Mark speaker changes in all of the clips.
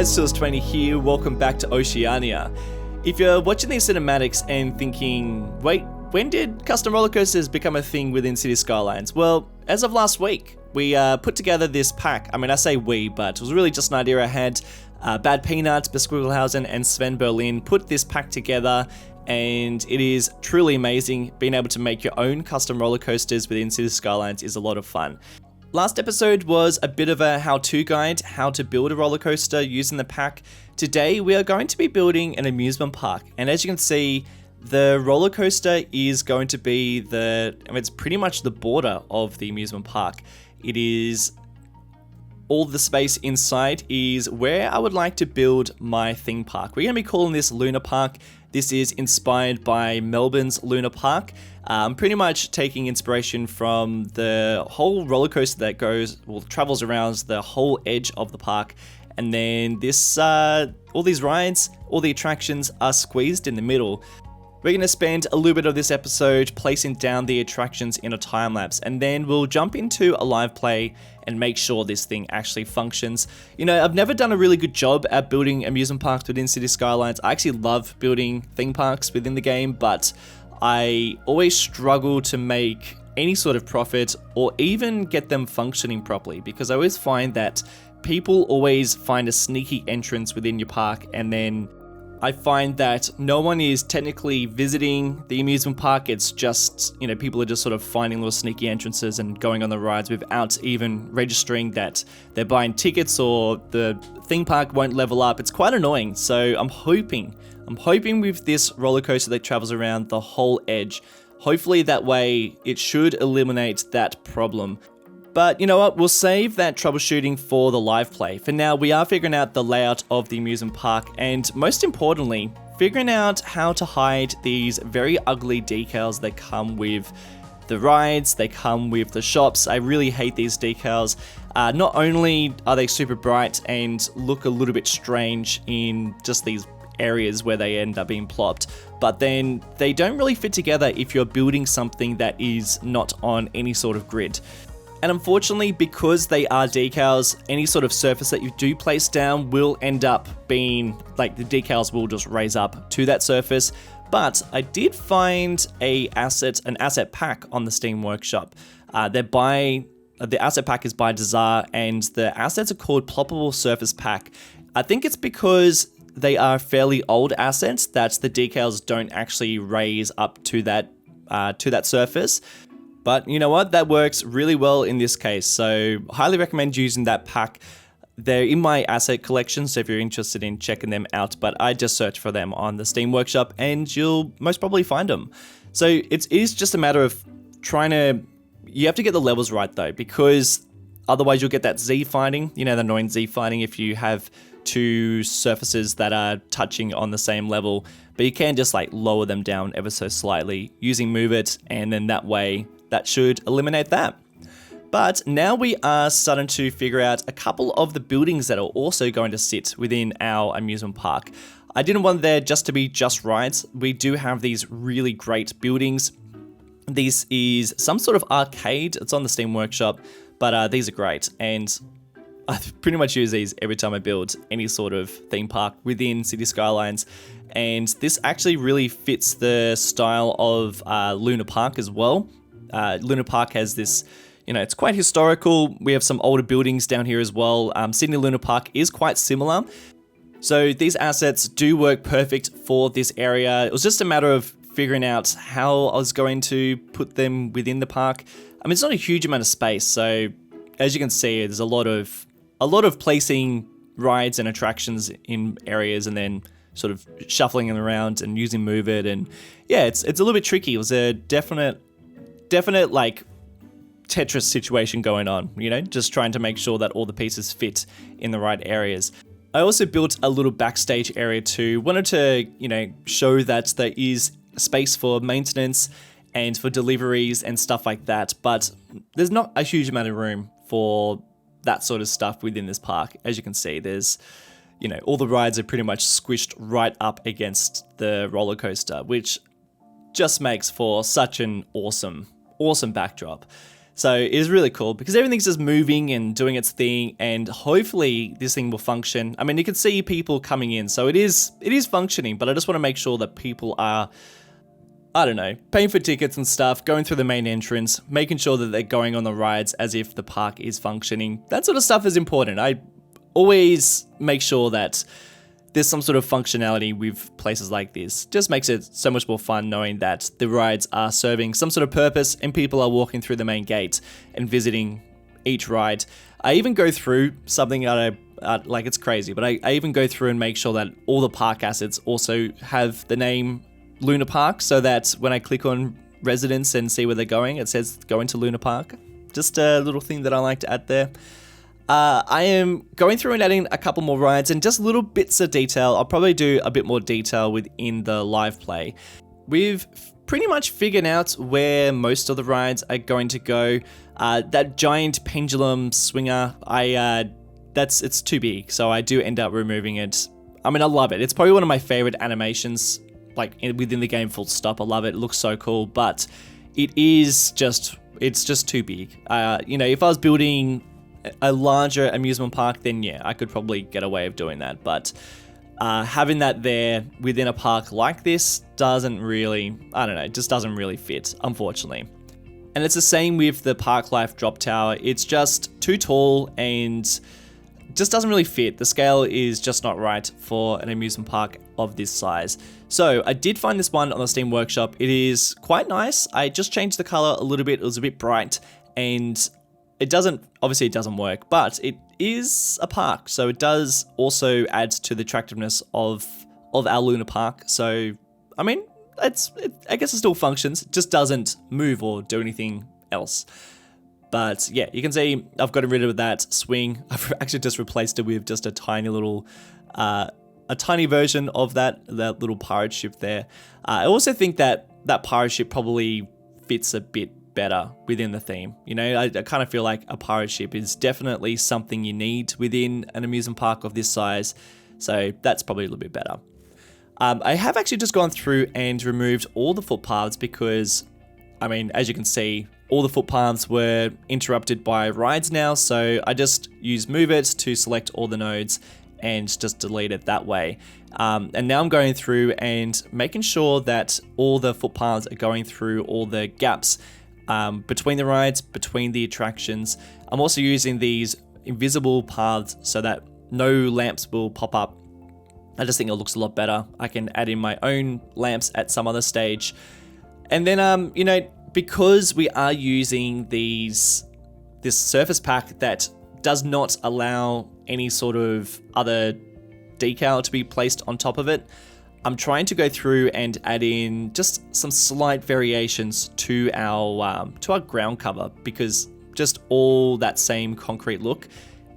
Speaker 1: guys, Sills20 here, welcome back to Oceania. If you're watching these cinematics and thinking, wait, when did custom roller coasters become a thing within City Skylines? Well, as of last week, we put together this pack. I mean, I say we, but it was really just an idea I had. Bad Peanuts, Besquigglehausen, and Sven Berlin put this pack together, and it is truly amazing. Being able to make your own custom roller coasters within City Skylines is a lot of fun. Last episode was a bit of a how-to guide, how to build a roller coaster using the pack. Today we are going to be building an amusement park, and as you can see, the roller coaster is going to be it's pretty much the border of the amusement park. It is all the space inside is where I would like to build my theme park. We're going to be calling this Luna Park. This is inspired by Melbourne's Luna Park. I'm pretty much taking inspiration from the whole roller coaster that travels around the whole edge of the park. And then all these rides, all the attractions are squeezed in the middle. We're going to spend a little bit of this episode placing down the attractions in a time lapse, and then we'll jump into a live play and make sure this thing actually functions. You know, I've never done a really good job at building amusement parks within City Skylines. I actually love building theme parks within the game, but I always struggle to make any sort of profit or even get them functioning properly, because I always find that people always find a sneaky entrance within your park, and then I find that no one is technically visiting the amusement park. It's just, people are just sort of finding little sneaky entrances and going on the rides without even registering that they're buying tickets, or the theme park won't level up. It's quite annoying. So I'm hoping with this roller coaster that travels around the whole edge, hopefully that way it should eliminate that problem. But you know what, we'll save that troubleshooting for the live play. For now, we are figuring out the layout of the amusement park, and most importantly, figuring out how to hide these very ugly decals that come with the rides, they come with the shops. I really hate these decals. Not only are they super bright and look a little bit strange in just these areas where they end up being plopped, but then they don't really fit together if you're building something that is not on any sort of grid. And unfortunately, because they are decals, any sort of surface that you do place down will end up being, like, the decals will just raise up to that surface. But I did find an asset pack on the Steam Workshop. The asset pack is by Desire, and the assets are called Ploppable Surface Pack. I think it's because they are fairly old assets that the decals don't actually raise up to that surface. But you know what? That works really well in this case. So highly recommend using that pack. They're in my asset collection, so if you're interested in checking them out, but I just search for them on the Steam Workshop and you'll most probably find them. So it is just a matter of you have to get the levels right though, because otherwise you'll get that Z fighting, the annoying Z fighting if you have two surfaces that are touching on the same level. But you can just lower them down ever so slightly using Move It, and then that way that should eliminate that. But now we are starting to figure out a couple of the buildings that are also going to sit within our amusement park. I didn't want there just to be just rides. We do have these really great buildings. This is some sort of arcade. It's on the Steam Workshop, but these are great. And I pretty much use these every time I build any sort of theme park within City Skylines. And this actually really fits the style of Luna Park as well. Luna Park has this, it's quite historical. We have some older buildings down here as well. Sydney Luna Park is quite similar. So these assets do work perfect for this area. It was just a matter of figuring out how I was going to put them within the park. I mean, it's not a huge amount of space. So as you can see, there's a lot of placing rides and attractions in areas and then sort of shuffling them around and using Move It. And yeah, it's a little bit tricky. It was a definite Tetris situation going on, just trying to make sure that all the pieces fit in the right areas. I also built a little backstage area too. Wanted to, show that there is space for maintenance and for deliveries and stuff like that, but there's not a huge amount of room for that sort of stuff within this park. As you can see, there's, all the rides are pretty much squished right up against the roller coaster, which just makes for such an awesome backdrop. So it is really cool because everything's just moving and doing its thing, and hopefully this thing will function. I mean, you can see people coming in, so it is functioning, but I just want to make sure that people are, I don't know, paying for tickets and stuff, going through the main entrance, making sure that they're going on the rides as if the park is functioning. That sort of stuff is important. I always make sure that there's some sort of functionality with places like this. Just makes it so much more fun knowing that the rides are serving some sort of purpose and people are walking through the main gate and visiting each ride. I even go through something that like, it's crazy, but I even go through and make sure that all the park assets also have the name Luna Park, so that when I click on residents and see where they're going, it says going to Luna Park. Just a little thing that I like to add there. I am going through and adding a couple more rides and just little bits of detail. I'll probably do a bit more detail within the live play. We've pretty much figured out where most of the rides are going to go. That giant pendulum swinger, it's too big, so I do end up removing it. I mean, I love it. It's probably one of my favorite animations, like within the game, full stop. I love it. It looks so cool, but it's just too big. If I was building a larger amusement park, then yeah, I could probably get away with doing that. But having that there within a park like this doesn't really, it just doesn't really fit, unfortunately. And it's the same with the Park Life drop tower. It's just too tall and just doesn't really fit. The scale is just not right for an amusement park of this size. So I did find this one on the Steam Workshop. It is quite nice. I just changed the color a little bit. It was a bit bright, and it doesn't work, but it is a park, so it does also add to the attractiveness of our Luna Park. So, I mean, I guess it still functions, it just doesn't move or do anything else. But yeah, you can see I've gotten rid of that swing. I've actually just replaced it with just a tiny little, a tiny version of that little pirate ship there. I also think that pirate ship probably fits a bit better within the theme. I kind of feel like a pirate ship is definitely something you need within an amusement park of this size, so that's probably a little bit better. I have actually just gone through and removed all the footpaths because, I mean, as you can see, all the footpaths were interrupted by rides now, so I just use Move It to select all the nodes and just delete it that way. And now I'm going through and making sure that all the footpaths are going through all the gaps between the rides, between the attractions. I'm also using these invisible paths so that no lamps will pop up. I just think it looks a lot better. I can add in my own lamps at some other stage. And then, because we are using this surface pack that does not allow any sort of other decal to be placed on top of it, I'm trying to go through and add in just some slight variations to our ground cover, because just all that same concrete look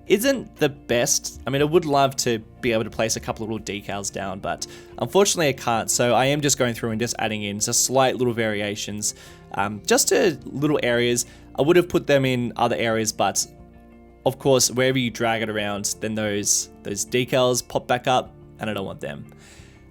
Speaker 1: isn't the best. I mean, I would love to be able to place a couple of little decals down, but unfortunately I can't. So I am just going through and just adding in just slight little variations, just to little areas. I would have put them in other areas, but of course, wherever you drag it around, then those decals pop back up, and I don't want them.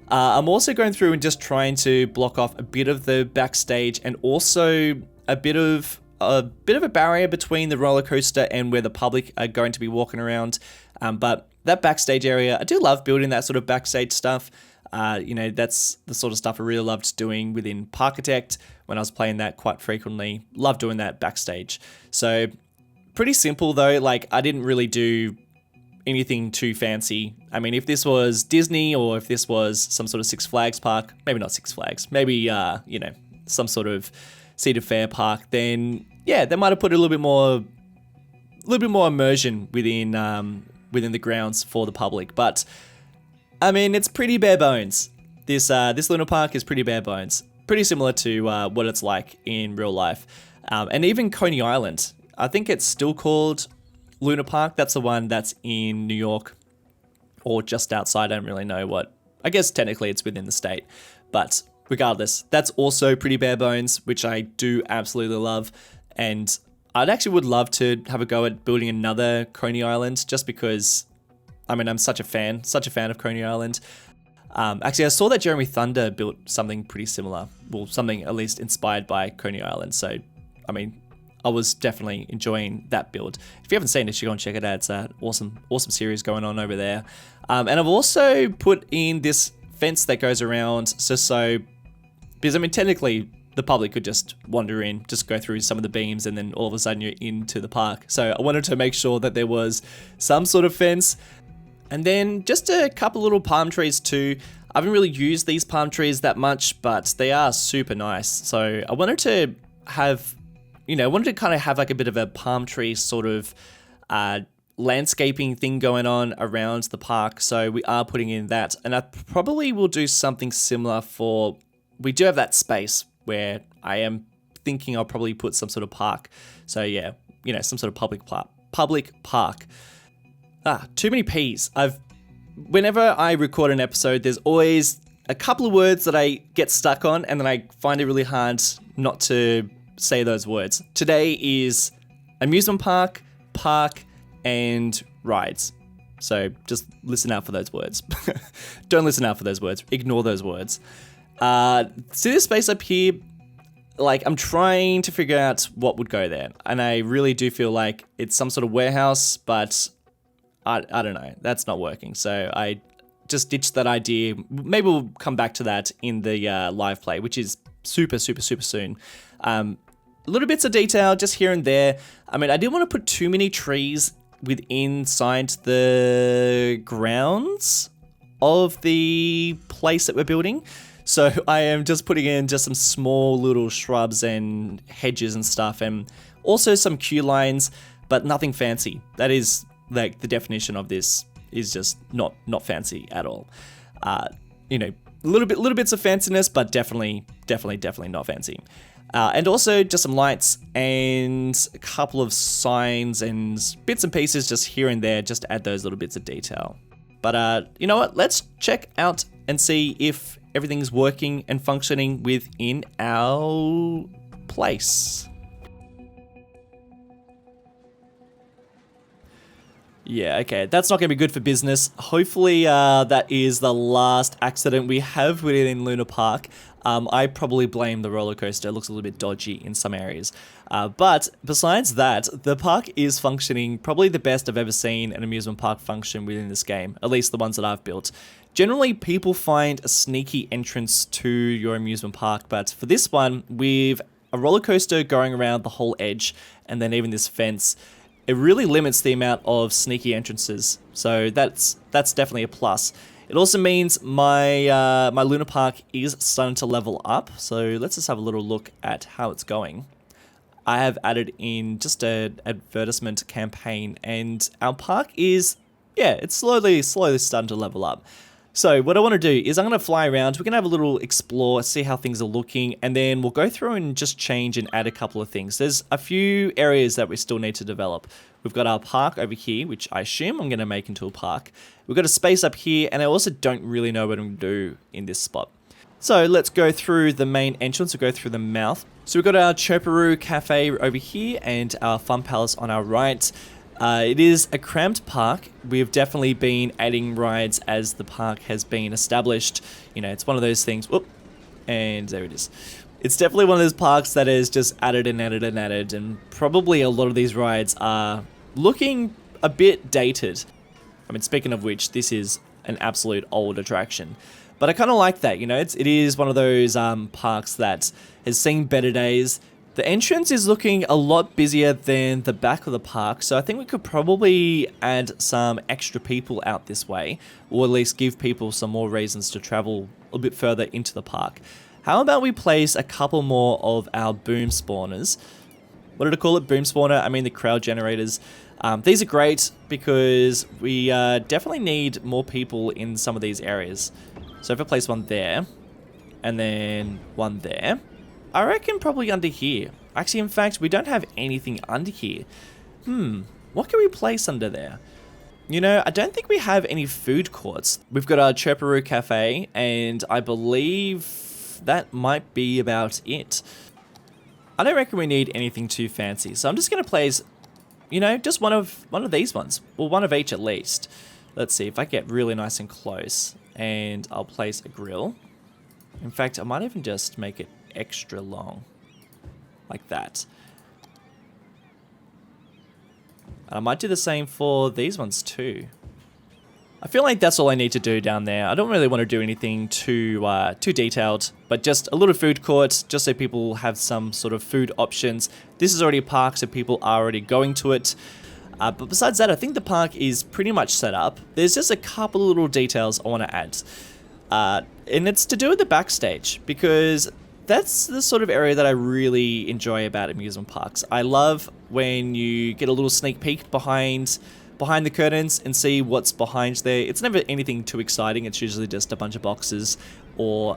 Speaker 1: I'm also going through and just trying to block off a bit of the backstage, and also a bit of a barrier between the roller coaster and where the public are going to be walking around. But that backstage area, I do love building that sort of backstage stuff. That's the sort of stuff I really loved doing within Parkitect when I was playing that quite frequently. Love doing that backstage. So pretty simple though. Like, I didn't really do anything too fancy. I mean, if this was Disney or if this was some sort of Six Flags park, maybe not Six Flags, maybe some sort of Cedar Fair park, then yeah, they might have put a little bit more immersion within the grounds for the public. But I mean, it's pretty bare bones. This Luna Park is pretty bare bones, pretty similar to what it's like in real life. And even Coney Island, I think it's still called Luna Park. That's the one that's in New York, or just outside. I don't really know what. I guess technically it's within the state, but regardless, that's also pretty bare bones, which I do absolutely love. And I'd actually would love to have a go at building another Coney Island, just because, I mean, I'm such a fan of Coney Island. Actually, I saw that Jeremy Thunder built something pretty similar, well, something at least inspired by Coney Island. So, I mean, I was definitely enjoying that build. If you haven't seen it, you should go and check it out. It's an awesome series going on over there. And I've also put in this fence that goes around because I mean, technically the public could just wander in, just go through some of the beams, and then all of a sudden you're into the park. So I wanted to make sure that there was some sort of fence. And then just a couple little palm trees too. I haven't really used these palm trees that much, but they are super nice. So I wanted to have, kind of have like a bit of a palm tree sort of landscaping thing going on around the park. So we are putting in that. And I probably will do something similar we do have that space where I am thinking I'll probably put some sort of park. So yeah, some sort of public park. Too many P's. Whenever I record an episode, there's always a couple of words that I get stuck on, and then I find it really hard not to say those words. Today is amusement park, and rides. So just listen out for those words. Don't listen out for those words. Ignore those words. See this space up here? Like, I'm trying to figure out what would go there. And I really do feel like it's some sort of warehouse, but I don't know. That's not working. So I just ditched that idea. Maybe we'll come back to that in the live play, which is super soon. Little bits of detail just here and there. I mean, I didn't want to put too many trees inside the grounds of the place that we're building. So I am just putting in just some small little shrubs and hedges and stuff, and also some queue lines, but nothing fancy. That is like the definition of this is just not fancy at all. Little bits of fanciness, but definitely not fancy. And also just some lights and a couple of signs and bits and pieces just here and there, just to add those little bits of detail. But you know what? Let's check out and see if everything's working and functioning within our place. Yeah, okay, that's not going to be good for business. Hopefully that is the last accident we have within Luna Park. I probably blame the roller coaster. It looks a little bit dodgy in some areas. But besides that, the park is functioning probably the best I've ever seen an amusement park function within this game, at least the ones that I've built. Generally, people find a sneaky entrance to your amusement park, but for this one, with a roller coaster going around the whole edge, and then even this fence, it really limits the amount of sneaky entrances. So that's definitely a plus. It also means my Luna Park is starting to level up. So let's just have a little look at how it's going. I have added in just an advertisement campaign, and our park is, it's slowly starting to level up. So what I want to do is I'm going to fly around. We're going to have a little explore, see how things are looking, and then we'll go through and just change and add a couple of things. There's a few areas that we still need to develop. We've got our park over here, which I assume I'm going to make into a park. We've got a space up here, and I also don't really know what I'm going to do in this spot. So let's go through the main entrance. We'll go through the mouth. So we've got our Chirperoo Cafe over here and our Fun Palace on our right. It is a cramped park. We've definitely been adding rides as the park has been established. It's one of those things. Whoop, and there it is. It's definitely one of those parks that is just added and added and added, and probably a lot of these rides are looking a bit dated. I mean, speaking of which, this is an absolute old attraction. But I kind of like that, it is one of those parks that has seen better days. The entrance is looking a lot busier than the back of the park, so I think we could probably add some extra people out this way, or at least give people some more reasons to travel a bit further into the park. How about we place a couple more of our boom spawners? What did I call it? Boom spawner? I mean the crowd generators. These are great because we definitely need more people in some of these areas. So if I place one there, and then one there, I reckon probably under here. Actually, in fact, we don't have anything under here. What can we place under there? I don't think we have any food courts. We've got our Chirperoo Cafe, and I believe that might be about it. I don't reckon we need anything too fancy, so I'm just going to place, just one of these ones. Well, one of each at least. Let's see if I get really nice and close, and I'll place a grill. In fact, I might even just make it extra long, like that. I might do the same for these ones too. I feel like that's all I need to do down there. I don't really want to do anything too detailed, but just a little food court, just so people have some sort of food options. This is already a park, so people are already going to it. But besides that, I think the park is pretty much set up. There's just a couple of little details I want to add. And it's to do with the backstage, because that's the sort of area that I really enjoy about amusement parks. I love when you get a little sneak peek behind the curtains and see what's behind there. It's never anything too exciting. It's usually just a bunch of boxes or,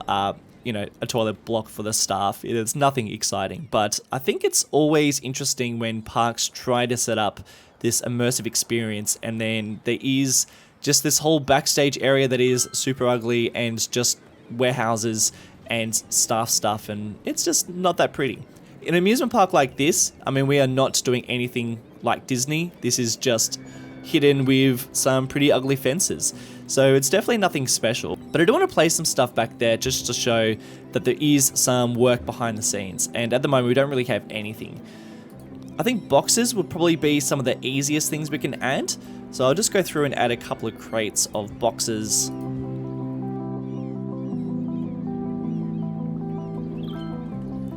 Speaker 1: you know, a toilet block for the staff. It's nothing exciting. But I think it's always interesting when parks try to set up this immersive experience, and then there is just this whole backstage area that is super ugly and just warehouses and staff stuff, and it's just not that pretty. In an amusement park like this, I mean, we are not doing anything like Disney. This is just hidden with some pretty ugly fences. So it's definitely nothing special. But I do want to place some stuff back there just to show that there is some work behind the scenes. And at the moment, we don't really have anything. I think boxes would probably be some of the easiest things we can add. So I'll just go through and add a couple of crates of boxes.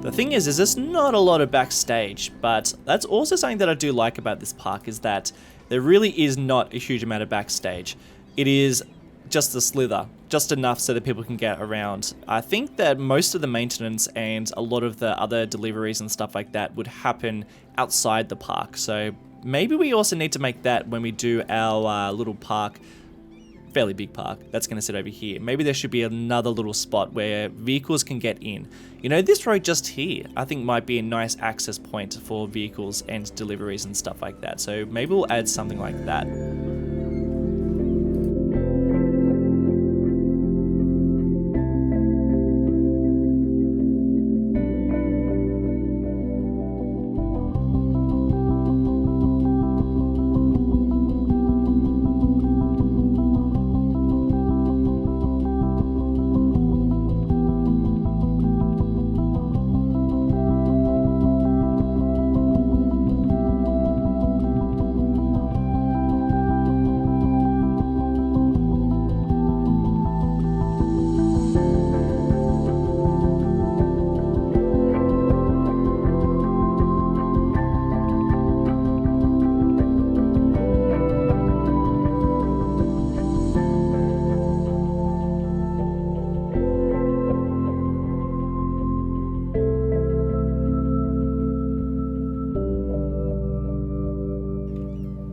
Speaker 1: The thing is there's not a lot of backstage, but that's also something that I do like about this park, is that there really is not a huge amount of backstage. It is just a slither, just enough so that people can get around. I think that most of the maintenance and a lot of the other deliveries and stuff like that would happen outside the park. So maybe we also need to make that when we do our little park, fairly big park, that's going to sit over here. Maybe there should be another little spot where vehicles can get in. You know, this road just here, I think might be a nice access point for vehicles and deliveries and stuff like that. So maybe we'll add something like that.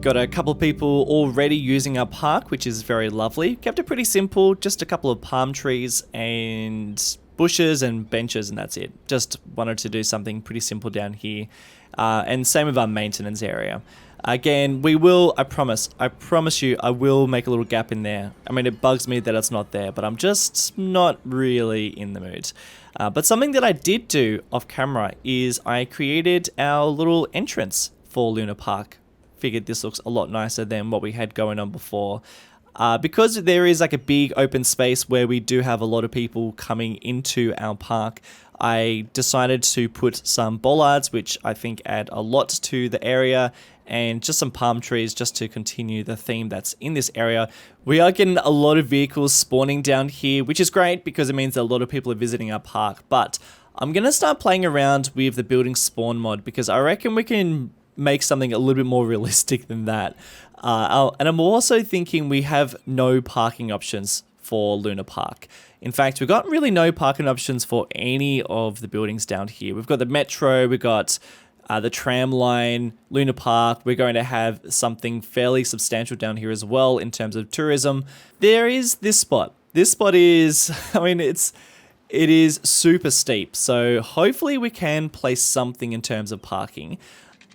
Speaker 1: Got a couple of people already using our park, which is very lovely. Kept it pretty simple, just a couple of palm trees and bushes and benches, and that's it. Just wanted to do something pretty simple down here. And same with our maintenance area. Again, we will, I promise you, I will make a little gap in there. I mean, it bugs me that it's not there, but I'm just not really in the mood. But something that I did do off camera is I created our little entrance for Luna Park. Figured this looks a lot nicer than what we had going on before. Because there is like a big open space where we do have a lot of people coming into our park, I decided to put some bollards, which I think add a lot to the area, and just some palm trees just to continue the theme that's in this area. We are getting a lot of vehicles spawning down here, which is great because it means that a lot of people are visiting our park. But I'm going to start playing around with the building spawn mod, because I reckon we can make something a little bit more realistic than that. And I'm also thinking we have no parking options for Luna Park. In fact, we've got really no parking options for any of the buildings down here. We've got the metro, we've got the tram line, Luna Park. We're going to have something fairly substantial down here as well in terms of tourism. There is this spot. This spot is, I mean, it is super steep. So hopefully we can place something in terms of parking.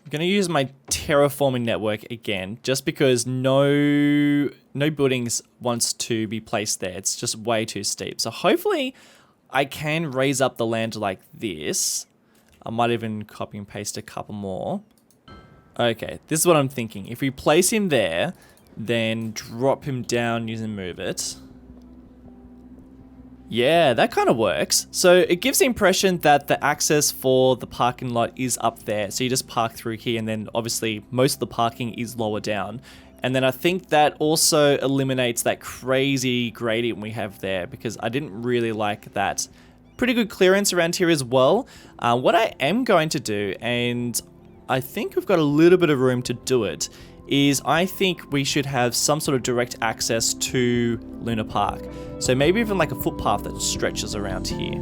Speaker 1: I'm going to use my terraforming network again, just because no buildings wants to be placed there. It's just way too steep. So hopefully I can raise up the land like this. I might even copy and paste a couple more. Okay, this is what I'm thinking. If we place him there, then drop him down using move it. Yeah, that kind of works. So it gives the impression that the access for the parking lot is up there. So you just park through here, and then obviously most of the parking is lower down. And then I think that also eliminates that crazy gradient we have there, because I didn't really like that. Pretty good clearance around here as well. What I am going to do, and I think we've got a little bit of room to do it, is I think we should have some sort of direct access to Luna Park. So maybe even like a footpath that stretches around here.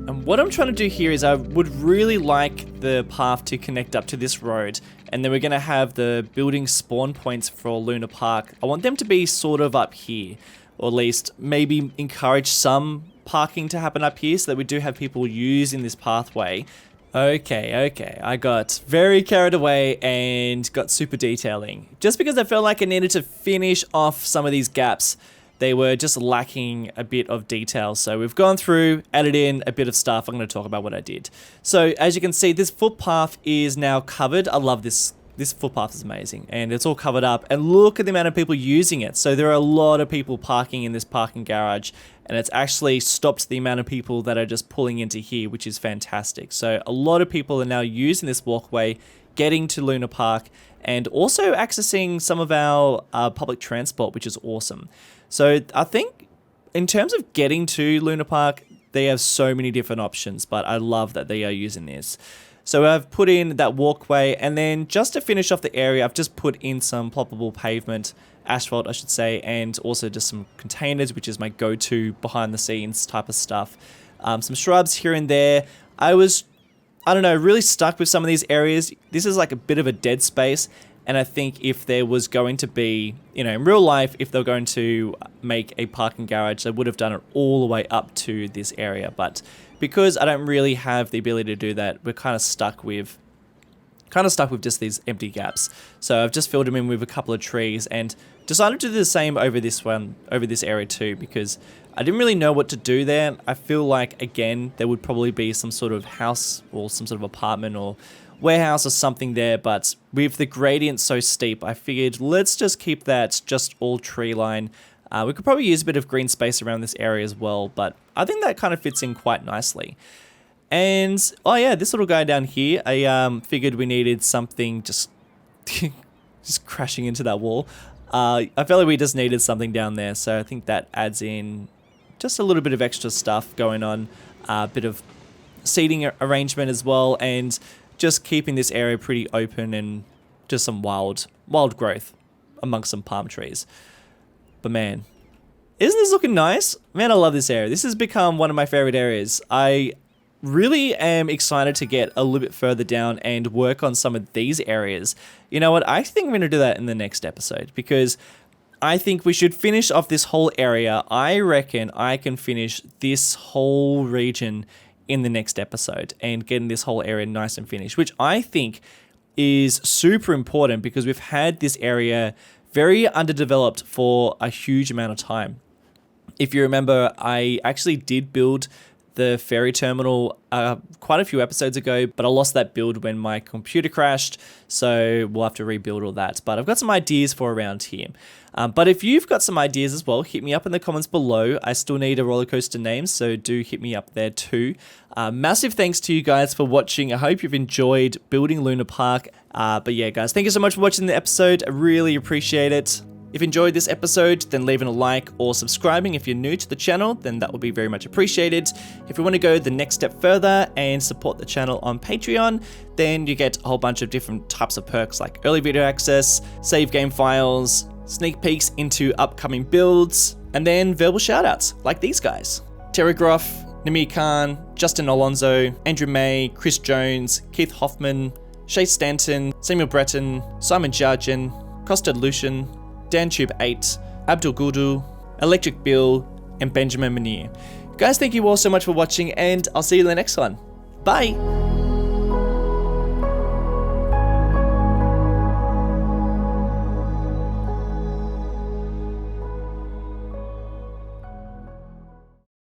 Speaker 1: And what I'm trying to do here is I would really like the path to connect up to this road, and then we're going to have the building spawn points for Luna Park. I want them to be sort of up here, or at least maybe encourage some parking to happen up here so that we do have people using this pathway. Okay, I got very carried away and got super detailing. Just because I felt like I needed to finish off some of these gaps. They were just lacking a bit of detail. So we've gone through, added in a bit of stuff. I'm going to talk about what I did. So as you can see, this footpath is now covered. I love this. This footpath is amazing, and it's all covered up, and look at the amount of people using it. So there are a lot of people parking in this parking garage, and it's actually stopped the amount of people that are just pulling into here, which is fantastic. So a lot of people are now using this walkway, getting to Luna Park, and also accessing some of our public transport, which is awesome. So I think in terms of getting to Luna Park, they have so many different options, but I love that they are using this. So I've put in that walkway, and then just to finish off the area, I've just put in some ploppable pavement, asphalt I should say, and also just some containers, which is my go-to behind the scenes type of stuff. Some shrubs here and there. I don't know, really stuck with some of these areas. This is like a bit of a dead space, and I think if there was going to be, in real life, if they're going to make a parking garage, they would have done it all the way up to this area, but because I don't really have the ability to do that, we're kind of stuck with just these empty gaps. So I've just filled them in with a couple of trees, and decided to do the same over this area too, because I didn't really know what to do there. I feel like, again, there would probably be some sort of house or some sort of apartment or warehouse or something there, but with the gradient so steep, I figured let's just keep that just all tree line. We could probably use a bit of green space around this area as well, but I think that kind of fits in quite nicely. And, oh yeah, this little guy down here, I figured we needed something just crashing into that wall. I felt like we just needed something down there, so I think that adds in just a little bit of extra stuff going on, a bit of seating arrangement as well, and just keeping this area pretty open and just some wild growth amongst some palm trees. But man, isn't this looking nice? Man, I love this area. This has become one of my favorite areas. I really am excited to get a little bit further down and work on some of these areas. You know what? I think I'm going to do that in the next episode, because I think we should finish off this whole area. I reckon I can finish this whole region in the next episode and getting this whole area nice and finished, which I think is super important because we've had this area very underdeveloped for a huge amount of time. If you remember, I actually did build the ferry terminal quite a few episodes ago, but I lost that build when my computer crashed, so we'll have to rebuild all that. But I've got some ideas for around here. But if you've got some ideas as well, hit me up in the comments below. I still need a roller coaster name, so do hit me up there too. Massive thanks to you guys for watching. I hope you've enjoyed building Luna Park. But yeah, guys, thank you so much for watching the episode. I really appreciate it. If you enjoyed this episode, then leaving a like or subscribing if you're new to the channel, then that would be very much appreciated. If you want to go the next step further and support the channel on Patreon, then you get a whole bunch of different types of perks like early video access, save game files, sneak peeks into upcoming builds, and then verbal shoutouts like these guys. Terry Groff, Namir Khan, Justin Alonso, Andrew May, Chris Jones, Keith Hoffman, Shay Stanton, Samuel Breton, Simon Jarjan, Costa Lucian, DanTube8, Abdul Gudu, Electric Bill, and Benjamin Munir. Guys, thank you all so much for watching, and I'll see you in the next one. Bye!